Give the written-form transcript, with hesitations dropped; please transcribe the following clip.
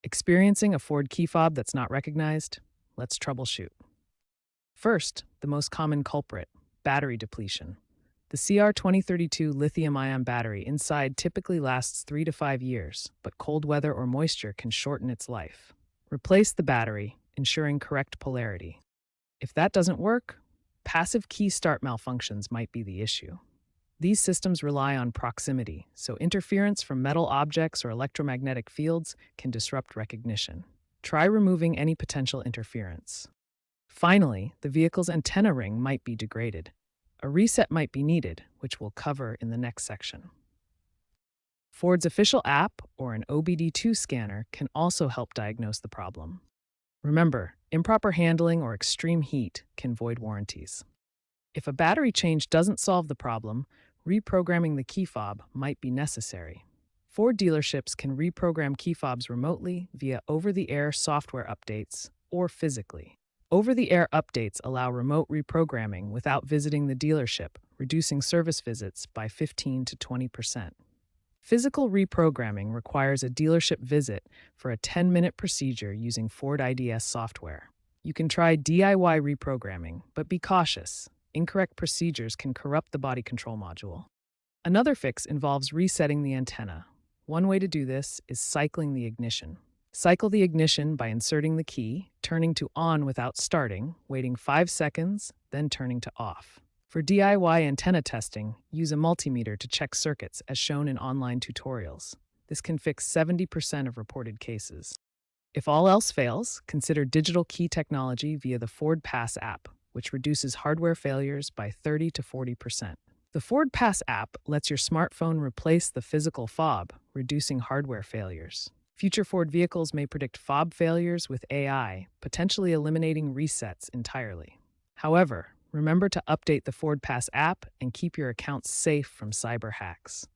Experiencing a Ford key fob that's not recognized? Let's troubleshoot. First, the most common culprit, battery depletion. The CR2032 lithium-ion battery inside typically lasts 3 to 5 years, but cold weather or moisture can shorten its life. Replace the battery, ensuring correct polarity. If that doesn't work, passive key start malfunctions might be the issue. These systems rely on proximity, so interference from metal objects or electromagnetic fields can disrupt recognition. Try removing any potential interference. Finally, the vehicle's antenna ring might be degraded. A reset might be needed, which we'll cover in the next section. Ford's official app or an OBD2 scanner can also help diagnose the problem. Remember, improper handling or extreme heat can void warranties. If a battery change doesn't solve the problem, reprogramming the key fob might be necessary. Ford dealerships can reprogram key fobs remotely via over-the-air software updates or physically. Over-the-air updates allow remote reprogramming without visiting the dealership, reducing service visits by 15 to 20%. Physical reprogramming requires a dealership visit for a 10-minute procedure using Ford IDS software. You can try DIY reprogramming, but be cautious. Incorrect procedures can corrupt the body control module. Another fix involves resetting the antenna. One way to do this is cycling the ignition. Cycle the ignition by inserting the key, turning to on without starting, waiting 5 seconds, then turning to off. For DIY antenna testing, use a multimeter to check circuits as shown in online tutorials. This can fix 70% of reported cases. If all else fails, consider digital key technology via the Ford Pass app, which reduces hardware failures by 30 to 40%. The Ford Pass app lets your smartphone replace the physical fob, reducing hardware failures. Future Ford vehicles may predict fob failures with AI, potentially eliminating resets entirely. However, remember to update the Ford Pass app and keep your accounts safe from cyber hacks.